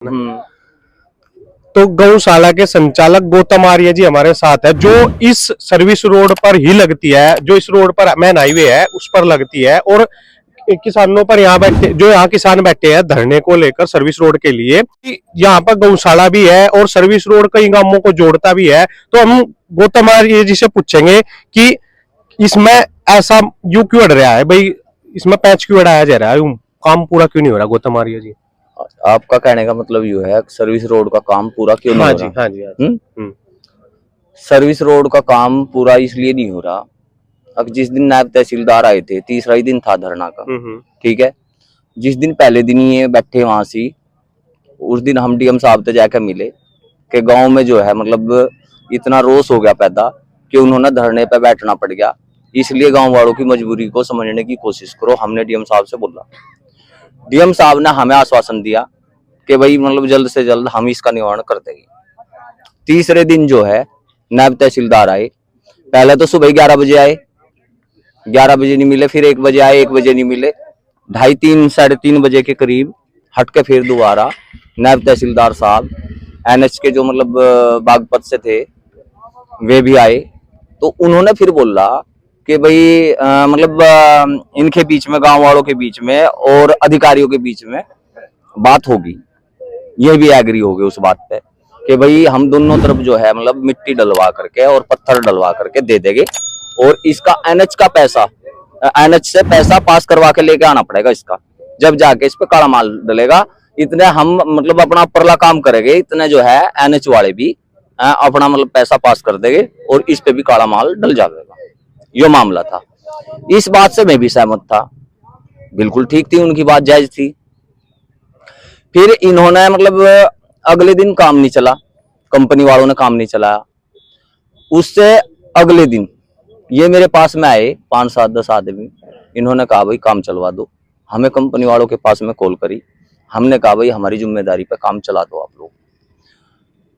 तो गौशाला के संचालक गौतम आर्य जी हमारे साथ है, जो इस सर्विस रोड पर ही लगती है, जो इस रोड पर मेन हाईवे है उस पर लगती है। और किसानों पर यहाँ बैठे, जो यहाँ किसान बैठे हैं धरने को लेकर सर्विस रोड के लिए, यहाँ पर गौशाला भी है और सर्विस रोड कई गांवों को जोड़ता भी है। तो हम गौतम आर्य जी से पूछेंगे कि इसमें ऐसा यूं क्यों अड़ रहा है भाई, इसमें पैच क्यों अड़ाया जा रहा है, काम पूरा क्यों नहीं हो रहा गौतम आर्य जी? आपका कहने का मतलब ये है सर्विस रोड का काम पूरा क्यों नहीं हो रहा? हाँ जी, हाँ जी। सर्विस रोड का काम पूरा इसलिए नहीं हो रहा, अब जिस दिन नायब तहसीलदार आए थे, तीसरा ही दिन था धरना का, ठीक है। जिस दिन पहले दिन ये बैठे वहां से, उस दिन हम डीएम साहब से जाकर मिले कि गांव में जो है मतलब इतना रोष हो गया पैदा कि उन्होंने धरने पे बैठना पड़ गया, इसलिए गांव वालों की मजबूरी को समझने की कोशिश करो। हमने डीएम साहब से बोला, डीएम साहब ने हमें आश्वासन दिया कि भाई मतलब जल्द से जल्द हम इसका निवारण कर देंगे। तीसरे दिन जो है नायब तहसीलदार आए, पहले तो सुबह 11 बजे आए, 11 बजे नहीं मिले, फिर 1 बजे आए, 1 बजे नहीं मिले, 2:30 साढ़े 3 बजे के करीब हट के फिर दोबारा नायब तहसीलदार साहब एनएच के जो मतलब बागपत से थे वे भी आए। तो उन्होंने फिर बोला कि भाई मतलब इनके बीच में, गांव वालों के बीच में और अधिकारियों के बीच में बात होगी, ये भी एग्री हो गए उस बात पे कि भाई हम दोनों तरफ जो है मतलब मिट्टी डलवा करके और पत्थर डलवा करके दे देंगे, और इसका एनएच का पैसा, एनएच से पैसा पास करवा के लेके आना पड़ेगा इसका, जब जाके इस पे काला माल डलेगा। इतने हम मतलब अपना परला काम करेंगे, इतने जो है एनएच वाले भी अपना मतलब पैसा पास कर देंगे और इस पे भी काला माल डल जाएगा। ये मामला था, इस बात से मैं भी सहमत था, बिल्कुल ठीक थी, उनकी बात जायज थी। फिर इन्होंने मतलब अगले दिन काम नहीं चला, कंपनी वालों ने काम नहीं चलाया। उससे अगले दिन ये मेरे पास में आए 5, 7, 10 आदमी, इन्होंने कहा भाई काम चलवा दो। हमें कंपनी वालों के पास में कॉल करी, हमने कहा भाई हमारी जिम्मेदारी पे काम चला दो आप लोग।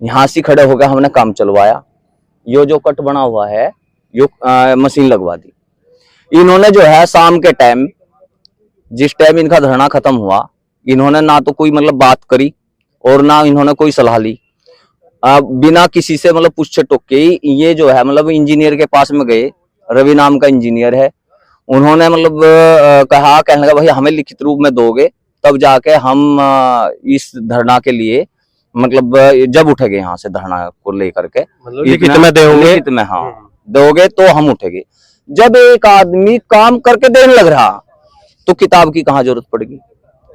यहाँ से खड़े हो गए, हमने काम चलवाया। ये जो कट बना हुआ है यो मशीन लगवा दी। इन्होंने जो है शाम के टाइम, जिस टाइम इनका धरना खत्म हुआ, इन्होंने ना तो कोई मतलब बात करी और ना इन्होंने कोई सलाह ली, बिना किसी से मतलब पूछ टोक के ये जो है मतलब इंजीनियर के पास में गए, रवि नाम का इंजीनियर है, उन्होंने मतलब कहने लगा भाई हमें लिखित रूप में दोगे तब जाके हम इस धरना के लिए मतलब जब उठेंगे यहाँ से धरना को लेकर के, मतलब लिखित में दोगे? लिखित में हाँ दोगे तो हम उठेंगे। जब एक आदमी काम करके देने लग रहा तो किताब की कहाँ जरूरत पड़ेगी,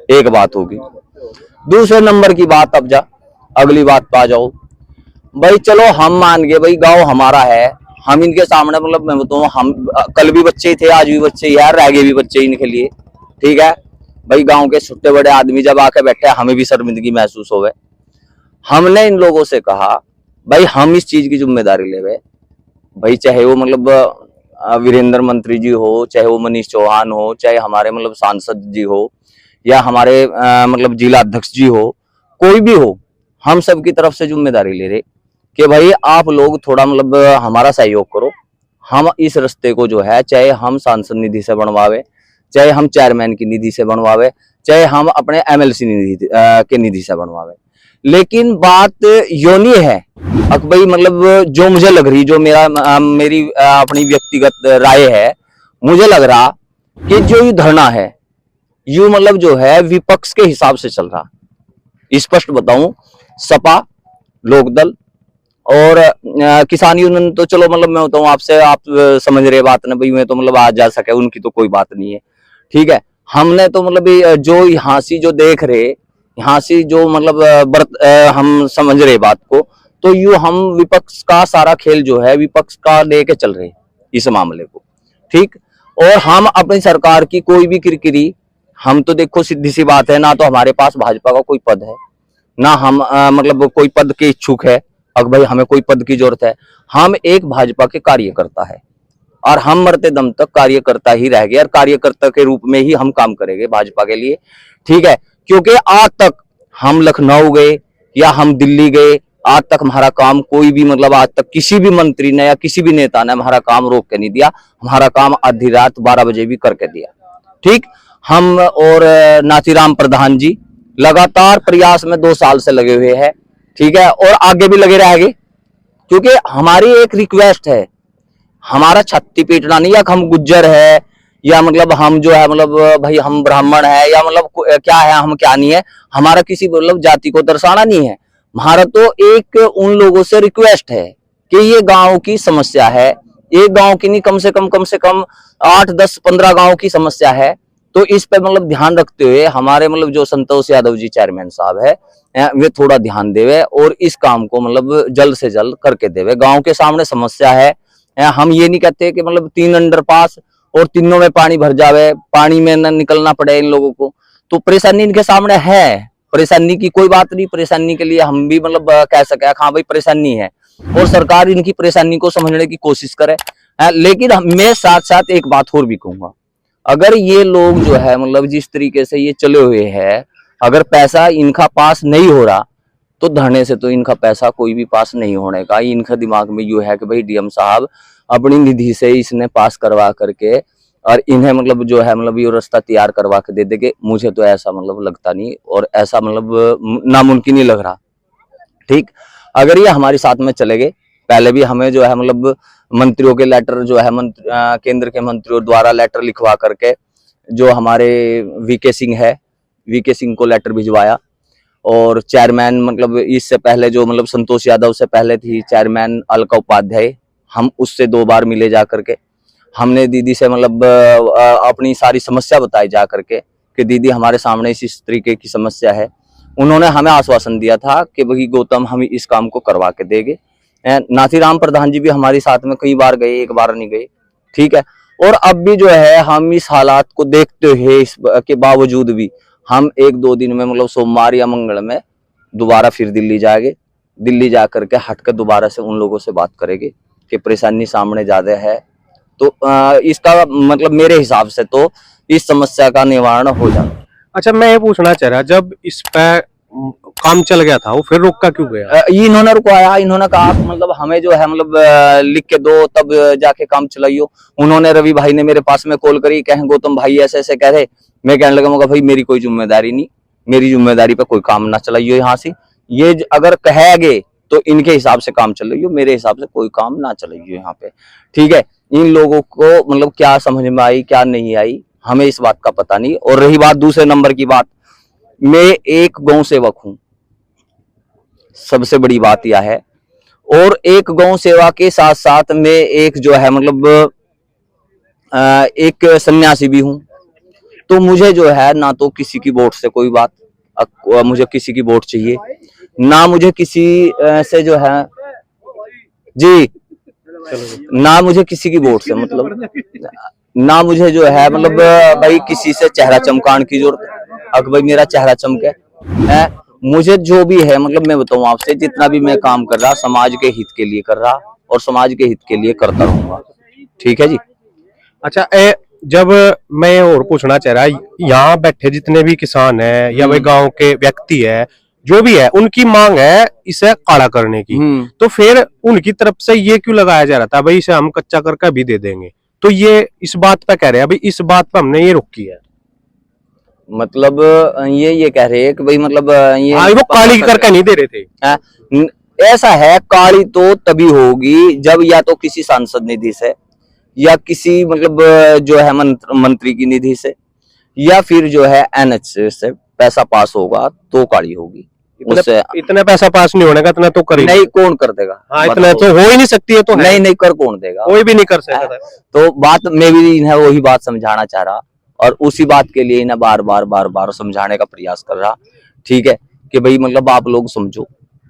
एक बात होगी। दूसरे नंबर की बात, अब अगली बात पे आ जाओ भाई, चलो हम मान गए भाई गांव हमारा है, हम इनके सामने मतलब मैं बताऊं, हम कल भी बच्चे ही थे, आज भी बच्चे ही यार, रह गए भी बच्चे इनके लिए, ठीक है भाई। गांव के छोटे बड़े आदमी जब आके बैठे, हमें भी शर्मिंदगी महसूस होवे। हमने इन लोगों से कहा भाई हम इस चीज की जिम्मेदारी लेवे भाई, चाहे वो मतलब वीरेंद्र मंत्री जी हो, चाहे वो मनीष चौहान हो, चाहे हमारे मतलब सांसद जी हो, या हमारे मतलब जिला अध्यक्ष जी हो, कोई भी हो, हम सबकी तरफ से जिम्मेदारी ले रहे कि भाई आप लोग थोड़ा मतलब हमारा सहयोग करो। हम इस रास्ते को जो है, चाहे हम सांसद निधि से बनवावे, चाहे हम चेयरमैन की निधि से बनवावे, चाहे हम अपने एमएलसी निधि के निधि से बनवावे, लेकिन बात यो नहीं है अब भाई मतलब जो मुझे लग रही, जो मेरी अपनी व्यक्तिगत राय है, मुझे लग रहा कि जो ये धरना है यू मतलब जो है विपक्ष के हिसाब से चल रहा। स्पष्ट बताऊं, सपा, लोकदल और किसान यूनियन तो चलो मतलब मैं बताऊं आपसे, आप समझ रहे बात ना भाई, मैं तो मतलब आ जा सके, उनकी तो कोई बात नहीं है, ठीक है। हमने तो मतलब जो यहाँ से जो देख रहे, यहाँ से जो मतलब हम समझ रहे बात को, तो यू हम विपक्ष का सारा खेल जो है विपक्ष का लेके चल रहे इस मामले को, ठीक। और हम अपनी सरकार की कोई भी किरकिरी, हम तो देखो सीधी सी बात है, ना तो हमारे पास भाजपा का कोई पद है, ना हम मतलब कोई पद के इच्छुक है, अब भाई हमें कोई पद की जरूरत है। हम एक भाजपा के कार्यकर्ता है और हम मरते दम तक कार्यकर्ता ही रह गए और कार्यकर्ता के रूप में ही हम काम करेंगे भाजपा के लिए, ठीक है। क्योंकि आज तक हम लखनऊ गए या हम दिल्ली गए, आज तक हमारा काम कोई भी मतलब आज तक किसी भी मंत्री ने या किसी भी नेता ने हमारा काम रोक के नहीं दिया, हमारा काम आधी रात 12 बजे भी करके दिया, ठीक। हम और नाथीराम प्रधान जी लगातार प्रयास में 2 साल से लगे हुए हैं, ठीक है, और आगे भी लगे रहेंगे, क्योंकि हमारी एक रिक्वेस्ट है, हमारा छत्ती पीटना नहीं है कि हम गुज्जर है या मतलब हम जो है मतलब भाई हम ब्राह्मण है या मतलब क्या है हम क्या नहीं है, हमारा किसी मतलब जाति को दर्शाना नहीं है। हमारा तो एक उन लोगों से रिक्वेस्ट है कि ये गांव की समस्या है, एक गांव की नहीं, कम से कम 8, 10, 15 गांव की समस्या है। तो इस पे मतलब ध्यान रखते हुए हमारे मतलब जो संतोष यादव जी चेयरमैन साहब है, वे थोड़ा ध्यान देवे और इस काम को मतलब जल्द से जल्द करके देवे। गांव के सामने समस्या है, हम ये नहीं कहते कि मतलब 3 अंडरपास और तीनों में पानी भर जावे, पानी में न निकलना पड़े इन लोगों को, तो परेशानी इनके सामने है। परेशानी की कोई बात नहीं, परेशानी के लिए हम भी मतलब कह सके हाँ भाई परेशानी है, और सरकार इनकी परेशानी को समझने की कोशिश करे। लेकिन मैं साथ साथ एक बात और भी कहूंगा, अगर ये लोग जो है मतलब जिस तरीके से ये चले हुए हैं, अगर पैसा इनका पास नहीं हो रहा तो धरने से तो इनका पैसा कोई भी पास नहीं होने का। इनका दिमाग में यू है कि भाई डीएम साहब अपनी निधि से इसने पास करवा करके और इन्हें मतलब जो है मतलब ये रास्ता तैयार करवा के दे देंगे। मुझे तो ऐसा मतलब लगता नहीं, और ऐसा मतलब नामुमकिन ही लग रहा। ठीक, अगर ये हमारे साथ में चले गए, पहले भी हमें जो है मतलब मंत्रियों के लेटर जो है केंद्र के मंत्रियों द्वारा लेटर लिखवा करके जो हमारे वीके सिंह है, वीके सिंह को लेटर भिजवाया, और चेयरमैन मतलब इससे पहले जो मतलब संतोष यादव से पहले थी चेयरमैन अलका उपाध्याय, हम उससे 2 बार मिले जा करके। हमने दीदी से मतलब अपनी सारी समस्या बताई जा करके कि दीदी हमारे सामने इस तरीके की समस्या है। उन्होंने हमें आश्वासन दिया था कि भाई गौतम हम इस काम को करवा के देंगे। नाथीराम प्रधान जी भी हमारे साथ में कई बार गए, एक बार नहीं गए, ठीक है। और अब भी जो है हम इस हालात को देखते हुए इस के बावजूद भी हम 1-2 दिन में मतलब सोमवार या मंगल में दोबारा फिर दिल्ली जाएंगे। दिल्ली जा करके हट कर दोबारा से उन लोगों से बात करेंगे कि परेशानी सामने ज्यादा है, तो इसका मतलब मेरे हिसाब से तो इस समस्या का निवारण हो जाए। अच्छा, मैं ये पूछना चाह रहा, जब इस पे काम चल गया था वो फिर रोका क्यों गया? इन्होंने रुकवाया, इन्होंने कहा मतलब हमें जो है मतलब लिख के दो तब जाके काम चलाइयो। उन्होंने रवि भाई ने मेरे पास में कॉल करी, कहें गौतम भाई ऐसे ऐसे कह रहे। मैं कहने लगा मगर भाई मेरी कोई जिम्मेदारी नहीं, मेरी जिम्मेदारी पे कोई काम ना चलाइयो यहाँ से। ये अगर कहेगे तो इनके हिसाब से काम चलाइयो, मेरे हिसाब से कोई काम ना चलाइयो यहाँ पे, ठीक है। इन लोगों को मतलब क्या समझ में आई क्या नहीं आई हमें इस बात का पता नहीं। और रही बात दूसरे नंबर की बात, मैं एक गौ सेवक हूँ, सबसे बड़ी बात यह है। और एक गौ सेवा के साथ साथ मैं एक जो है मतलब एक सन्यासी भी हूँ। तो मुझे जो है ना तो किसी की वोट से कोई बात, मुझे किसी की वोट चाहिए ना, मुझे किसी से जो है जी, ना मुझे किसी की वोट से मतलब, ना मुझे जो है मतलब भाई किसी से चेहरा चमकाने की जरूरत। अगर भाई मेरा चेहरा चमके है, मुझे जो भी है मतलब मैं बताऊं आपसे, जितना भी मैं काम कर रहा समाज के हित के लिए कर रहा और समाज के हित के लिए करता रहूंगा, ठीक है जी। अच्छा, जब मैं और पूछना चाह रहा, यहाँ बैठे जितने भी किसान हैं या वही गांव के व्यक्ति है जो भी है, उनकी मांग है इसे काला करने की, तो फिर उनकी तरफ से ये क्यों लगाया जा रहा था भाई इसे हम कच्चा करके भी दे देंगे? तो ये इस बात पे कह रहे हैं, भाई इस बात पे हमने ये रोकी है, मतलब ये कह रहे हैं कि भाई मतलब ये वो काली करके नहीं दे रहे थे। ऐसा है, काली तो तभी होगी जब या तो किसी सांसद निधि से या किसी मतलब जो है मंत्री की निधि से या फिर जो है एनएच से पैसा पास होगा तो काली होगी। इतना पैसा पास नहीं होने का, इतना तो कर नहीं, कौन कर देगा? हाँ, इतना तो हो ही नहीं सकती है, तो नहीं नहीं कर कौन देगा? कोई भी नहीं कर सकता। तो बात मैं भी इन्हें वही बात समझाना चाह रहा और उसी बात के लिए इन्हें बार बार समझाने का प्रयास कर रहा, ठीक है, कि भाई मतलब आप लोग समझो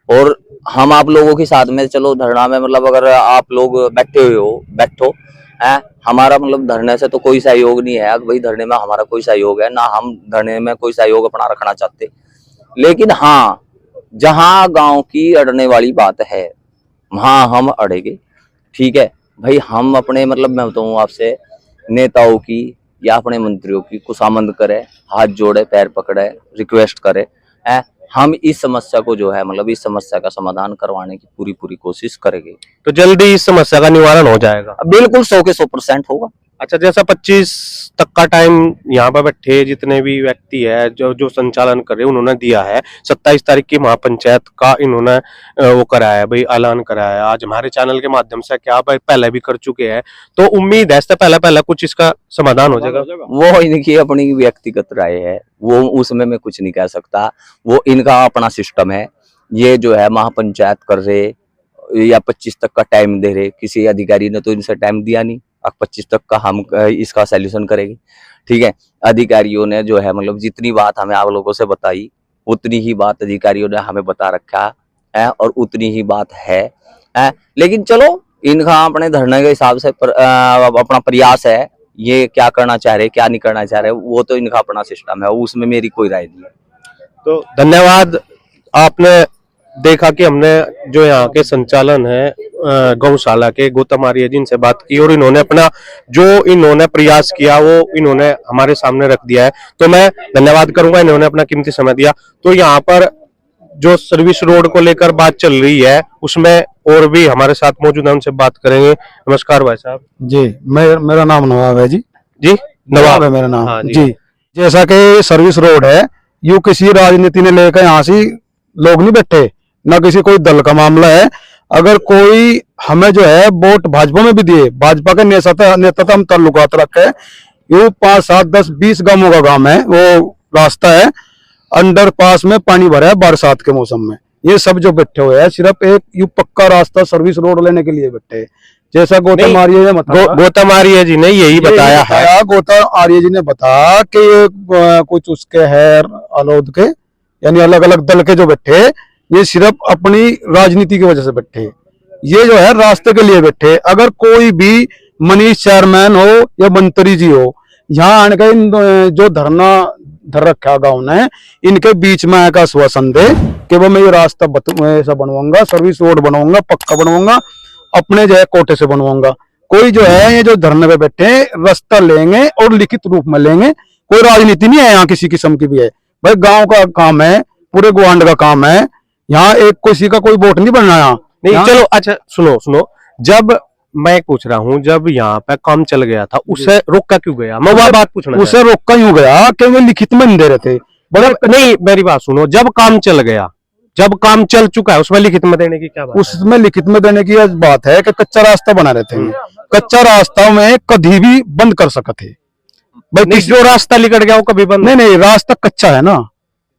और हम आप लोगों के साथ में चलो धरना में, मतलब अगर आप लोग बैठे हुए हो बैठो है, हमारा मतलब धरने से तो कोई सहयोग नहीं है भाई, धरने में हमारा कोई सहयोग है ना, हम धरने में कोई सहयोग अपना रखना चाहते। लेकिन हाँ, जहां गांव की अड़ने वाली बात है वहां हम अड़ेंगे, ठीक है भाई। हम अपने मतलब मैं बताऊं आपसे, नेताओं की या अपने मंत्रियों की खुशामंद करे, हाथ जोड़े, पैर पकड़े, रिक्वेस्ट करे, है, हम इस समस्या को जो है मतलब इस समस्या का समाधान करवाने की पूरी कोशिश करेंगे। तो जल्दी इस समस्या का निवारण हो जाएगा? बिल्कुल 100 के 100% होगा। अच्छा, जैसा 25 तक का टाइम यहाँ पर बैठे जितने भी व्यक्ति है जो जो संचालन कर रहे हैं उन्होंने दिया है। 27 तारीख की महापंचायत का इन्होंने वो कराया है भाई, ऐलान कराया है आज हमारे चैनल के माध्यम से, क्या भाई पहले भी कर चुके हैं, तो उम्मीद है इससे पहले पहले कुछ इसका समाधान हो जाएगा। वो इनकी अपनी व्यक्तिगत राय है, वो उसमें मैं कुछ नहीं कह सकता। वो इनका अपना सिस्टम है। ये जो है महापंचायत कर रहे या 25 तक का टाइम दे रहे, किसी अधिकारी ने तो इनसे टाइम दिया नहीं। अब 25 तक का हम इसका सॉल्यूशन करेंगे, ठीक है। अधिकारियों ने जो है मतलब जितनी बात हमें आप लोगों से बताई उतनी ही बात अधिकारियों ने हमें बता रखा है और उतनी ही बात है। लेकिन चलो इनका अपने धरने के हिसाब से अपना प्रयास है। ये क्या करना चाह रहे क्या नहीं करना चाह रहे वो तो इनका अपना सिस्टम है, उसमें मेरी कोई राय नहीं है। तो धन्यवाद। आपने देखा कि हमने जो यहाँ के संचालन है गौशाला के, गौतम आर्य जी, इनसे बात की और इन्होंने अपना जो इन्होंने प्रयास किया वो इन्होंने हमारे सामने रख दिया है। तो मैं धन्यवाद करूंगा, इन्होंने अपना कीमती समय दिया। तो यहाँ पर जो सर्विस रोड को लेकर बात चल रही है उसमें और भी हमारे साथ मौजूद है, उनसे बात करेंगे। नमस्कार भाई साहब। जी, मेरा नाम नवाब है जी। जी नवाब है मेरा नाम। हाँ जी, जैसा कि सर्विस रोड है, यूं किसी राजनीति ने लेकर यहाँ से लोग नहीं बैठे, ना किसी कोई दल का मामला है। अगर कोई हमें जो है वोट भाजपा में भी दिए, भाजपा के नेता हम ताल्लुकात रखे, यूं 5, 7, 10, 20 गांवों का काम है, वो रास्ता है अंडरपास में पानी भरा है बरसात के मौसम में। ये सब जो बैठे हुए हैं सिर्फ एक यूं पक्का रास्ता सर्विस रोड लेने के लिए बैठे हैं। जैसा गौतम आर्य ने बताया, गौतम आर्य जी ने यही बताया है। गौतम आर्य जी ने बताया कि ये कुछ उसके है अलोद के, यानी अलग अलग दल के जो बैठे, ये सिर्फ अपनी राजनीति की वजह से बैठे। ये जो है रास्ते के लिए बैठे। अगर कोई भी मनीष चेयरमैन हो या मंत्री जी हो, यहाँ आने का जो धरना धर रखा गाँव ने, इनके बीच में आकर आश्वासन दे कि वो मैं ये रास्ता ऐसा बनवाऊंगा, सर्विस रोड बनवाऊंगा, पक्का बनवाऊंगा, अपने जो है कोटे से बनवाऊंगा। कोई जो है ये जो धरने पे बैठे रास्ता लेंगे और लिखित रूप में लेंगे। कोई राजनीति नहीं है यहाँ किसी किस्म की भी है भाई, गांव का काम है, पूरे गुआंड का काम है। यहाँ एक किसी का कोई वोट नहीं बनना यहाँ नहीं। चलो अच्छा सुनो, जब मैं पूछ रहा हूँ जब यहाँ पे काम चल गया था उसे रोका क्यों गया, मैं वह बात पूछना। उसे रोका यूं गया कि वे लिखित में नहीं दे रहे थे। बड़े नहीं, मेरी बात सुनो, जब काम चल गया, जब काम चल चुका है उसमें लिखित में देने की क्या बात उसमें लिखित में देने की बात है कि कच्चा रास्ता बना रहे थे। कच्चा रास्ता में कभी भी बंद कर सकते थे भाई। जो रास्ता निकल गया वो कभी बंद नहीं, रास्ता कच्चा है ना,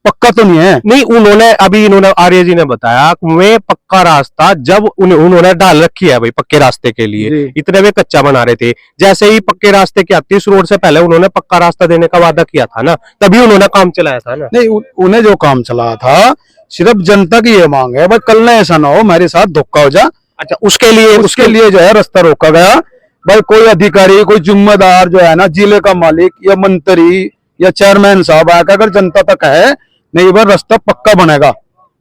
पक्का तो नहीं है। नहीं, इन्होंने आर्य जी ने बताया वे पक्का रास्ता जब उन्होंने डाल रखी है भाई पक्के रास्ते के लिए, इतने वे कच्चा बना रहे थे। जैसे ही पक्के रास्ते की आती इस रोड से पहले उन्होंने पक्का रास्ता देने का वादा किया था ना, तभी उन्होंने काम चलाया था ना। नहीं, उन्हें जो काम चला था सिर्फ जनता की ये मांग है भाई, कल ना ऐसा ना हो मेरे साथ धोखा हो जा। अच्छा, उसके लिए जो है रास्ता रोका गया भाई। कोई अधिकारी, कोई जिम्मेदार जो है ना, जिले का मालिक या मंत्री या चेयरमैन साहब आकर अगर जनता तक है नहीं भाई रास्ता पक्का बनेगा,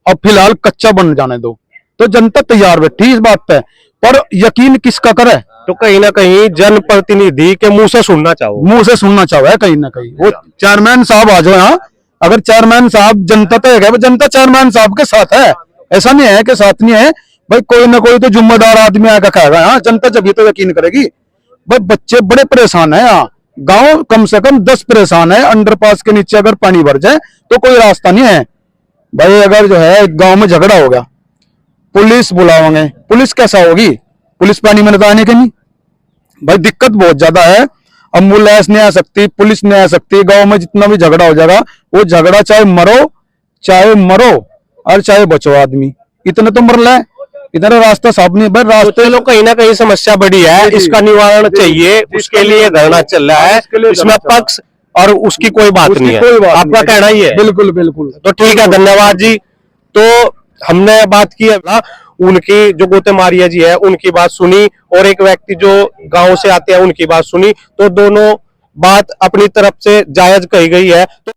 अब फिलहाल कच्चा बन जाने दो, तो जनता तैयार बैठी इस बात पे। पर यकीन किसका करे, तो कहीं ना कहीं जनप्रतिनिधि के मुंह से सुनना चाहो है कहीं ना कहीं। वो चेयरमैन साहब आ जाओ यहाँ, अगर चेयरमैन साहब जनता तक है, जनता चेयरमैन साहब के साथ है, ऐसा नहीं है कि साथ नहीं है भाई। कोई ना कोई तो जिम्मेदार आदमी आकर कहेगा यहाँ, जनता जब तो यकीन करेगी भाई। बच्चे बड़े परेशान है यहाँ, गांव कम से कम 10 परेशान है। अंडरपास के नीचे अगर पानी भर जाए तो कोई रास्ता नहीं है भाई। अगर जो है गांव में झगड़ा हो गया, पुलिस बुलाओगे, पुलिस कैसा होगी, पुलिस पानी में आने के नहीं भाई। दिक्कत बहुत ज्यादा है, एम्बुलेंस नहीं आ सकती, पुलिस नहीं आ सकती। गांव में जितना भी झगड़ा हो जाएगा, वो झगड़ा चाहे मरो और चाहे बचो आदमी, इतने तो मर ले, इधर रास्ता साफ नहीं भाई। रास्ते चलो कहीं ना कहीं समस्या बड़ी है, इसका निवारण चाहिए, उसके लिए धरना चल रहा है। इसमें पक्ष और उसकी कोई बात नहीं है, आपका कहना ही है। बिल्कुल बिल्कुल। तो ठीक है, धन्यवाद जी। तो हमने बात की है उनकी, जो गौतम आर्य जी है उनकी बात सुनी, और एक व्यक्ति जो गांव से आते हैं उनकी बात सुनी, तो दोनों बात अपनी तरफ से जायज कही गई है। तो